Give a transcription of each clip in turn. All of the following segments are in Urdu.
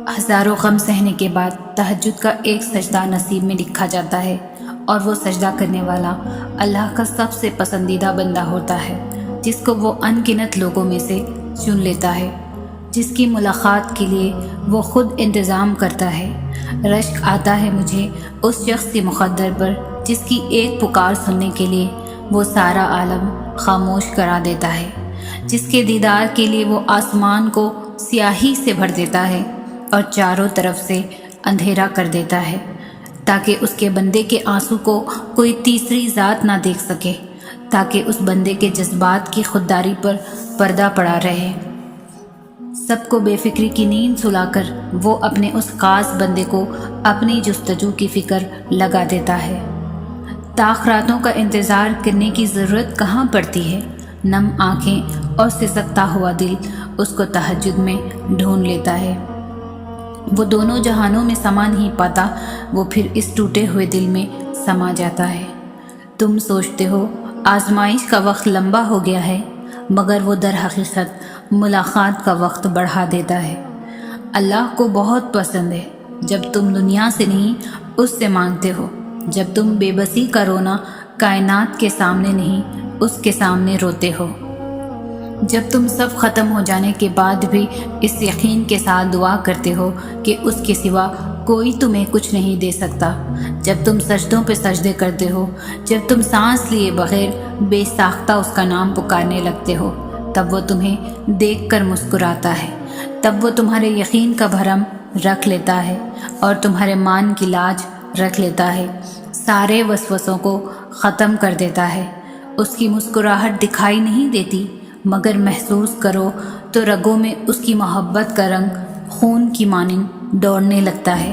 ہزاروں غم سہنے کے بعد تہجد کا ایک سجدہ نصیب میں لکھا جاتا ہے، اور وہ سجدہ کرنے والا اللہ کا سب سے پسندیدہ بندہ ہوتا ہے، جس کو وہ ان گنت لوگوں میں سے چن لیتا ہے، جس کی ملاقات کے لیے وہ خود انتظام کرتا ہے۔ رشک آتا ہے مجھے اس شخص کے مقدر پر جس کی ایک پکار سننے کے لیے وہ سارا عالم خاموش کرا دیتا ہے، جس کے دیدار کے لیے وہ آسمان کو سیاہی سے بھر دیتا ہے اور چاروں طرف سے اندھیرا کر دیتا ہے، تاکہ اس کے بندے کے آنسو کو کوئی تیسری ذات نہ دیکھ سکے، تاکہ اس بندے کے جذبات کی خودداری پر پردہ پڑا رہے۔ سب کو بے فکری کی نیند سلا کر وہ اپنے اس خاص بندے کو اپنی جستجو کی فکر لگا دیتا ہے۔ تاخراتوں کا انتظار کرنے کی ضرورت کہاں پڑتی ہے؟ نم آنکھیں اور سسکتا ہوا دل اس کو تہجد میں ڈھونڈ لیتا ہے۔ وہ دونوں جہانوں میں سما نہیں پاتا، وہ پھر اس ٹوٹے ہوئے دل میں سما جاتا ہے۔ تم سوچتے ہو آزمائش کا وقت لمبا ہو گیا ہے، مگر وہ در حقیقت ملاقات کا وقت بڑھا دیتا ہے۔ اللہ کو بہت پسند ہے جب تم دنیا سے نہیں اس سے مانگتے ہو، جب تم بے بسی کا رونا کائنات کے سامنے نہیں اس کے سامنے روتے ہو، جب تم سب ختم ہو جانے کے بعد بھی اس یقین کے ساتھ دعا کرتے ہو کہ اس کے سوا کوئی تمہیں کچھ نہیں دے سکتا، جب تم سجدوں پہ سجدے کرتے ہو، جب تم سانس لیے بغیر بے ساختہ اس کا نام پکارنے لگتے ہو، تب وہ تمہیں دیکھ کر مسکراتا ہے، تب وہ تمہارے یقین کا بھرم رکھ لیتا ہے اور تمہارے مان کی لاج رکھ لیتا ہے، سارے وسوسوں کو ختم کر دیتا ہے۔ اس کی مسکراہٹ دکھائی نہیں دیتی، مگر محسوس کرو تو رگوں میں اس کی محبت کا رنگ خون کی مانند دوڑنے لگتا ہے۔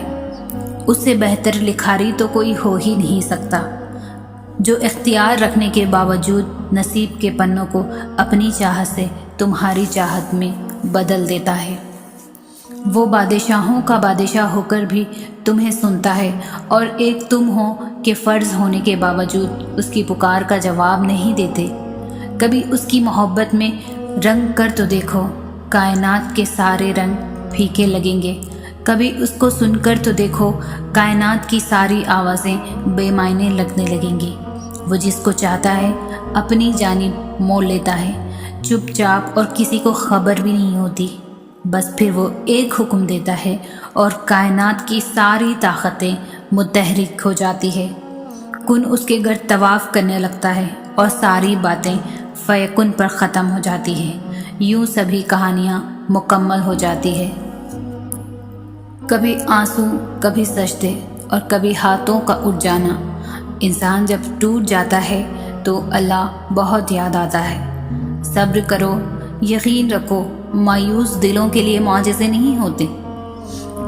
اس سے بہتر لکھاری تو کوئی ہو ہی نہیں سکتا، جو اختیار رکھنے کے باوجود نصیب کے پنوں کو اپنی چاہت سے تمہاری چاہت میں بدل دیتا ہے۔ وہ بادشاہوں کا بادشاہ ہو کر بھی تمہیں سنتا ہے، اور ایک تم ہو کہ فرض ہونے کے باوجود اس کی پکار کا جواب نہیں دیتے۔ کبھی اس کی محبت میں رنگ کر تو دیکھو، کائنات کے سارے رنگ پھیکے لگیں گے۔ کبھی اس کو سن کر تو دیکھو، کائنات کی ساری آوازیں بے معنی لگنے لگیں گی۔ وہ جس کو چاہتا ہے اپنی جانب موڑ لیتا ہے، چپ چاپ، اور کسی کو خبر بھی نہیں ہوتی۔ بس پھر وہ ایک حکم دیتا ہے اور کائنات کی ساری طاقتیں متحرک ہو جاتی ہے۔ کن اس کے گرد طواف کرنے لگتا ہے اور ساری باتیں فیکن پر ختم ہو جاتی ہیں۔ یوں سبھی کہانیاں مکمل ہو جاتی ہے۔ کبھی آنسو، کبھی سجدے، اور کبھی ہاتھوں کا اٹھ جانا۔ انسان جب ٹوٹ جاتا ہے تو اللہ بہت یاد آتا ہے۔ صبر کرو، یقین رکھو، مایوس دلوں کے لیے معجزے نہیں ہوتے۔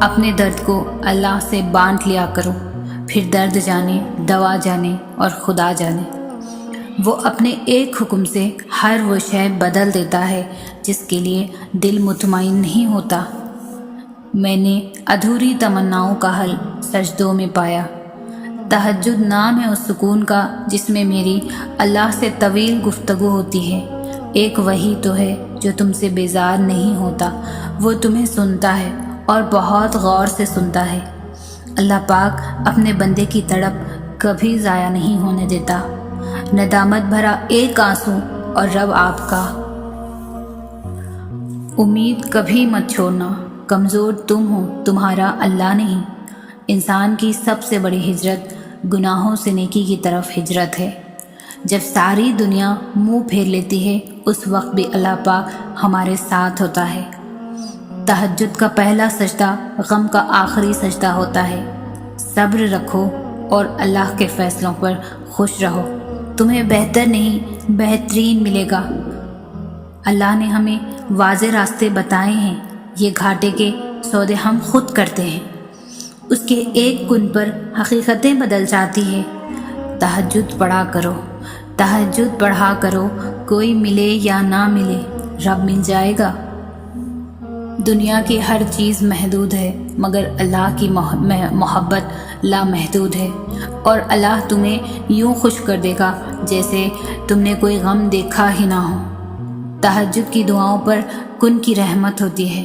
اپنے درد کو اللہ سے بانٹ لیا کرو، پھر درد جانے، دوا جانے اور خدا جانے۔ وہ اپنے ایک حکم سے ہر وہ شے بدل دیتا ہے جس کے لیے دل مطمئن نہیں ہوتا۔ میں نے ادھوری تمناؤں کا حل سجدوں میں پایا۔ تہجد نام ہے اس سکون کا جس میں میری اللہ سے طویل گفتگو ہوتی ہے۔ ایک وہی تو ہے جو تم سے بیزار نہیں ہوتا، وہ تمہیں سنتا ہے اور بہت غور سے سنتا ہے۔ اللہ پاک اپنے بندے کی تڑپ کبھی ضائع نہیں ہونے دیتا۔ ندامت بھرا ایک آنسو اور رب آپ کا۔ امید کبھی مت چھوڑنا، کمزور تم ہو، تمہارا اللہ نہیں۔ انسان کی سب سے بڑی ہجرت گناہوں سے نیکی کی طرف ہجرت ہے۔ جب ساری دنیا منہ پھیر لیتی ہے اس وقت بھی اللہ پاک ہمارے ساتھ ہوتا ہے۔ تہجد کا پہلا سجدہ غم کا آخری سجدہ ہوتا ہے۔ صبر رکھو اور اللہ کے فیصلوں پر خوش رہو، تمہیں بہتر نہیں بہترین ملے گا۔ اللہ نے ہمیں واضح راستے بتائے ہیں، یہ گھاٹے کے سودے ہم خود کرتے ہیں۔ اس کے ایک کن پر حقیقتیں بدل جاتی ہے۔ تہجد پڑھا کرو، تہجد پڑھا کرو، کوئی ملے یا نہ ملے، رب مل جائے گا۔ دنیا کی ہر چیز محدود ہے، مگر اللہ کی محبت لامحدود ہے، اور اللہ تمہیں یوں خوش کر دے گا جیسے تم نے کوئی غم دیکھا ہی نہ ہو۔ تہجد کی دعاؤں پر کن کی رحمت ہوتی ہے۔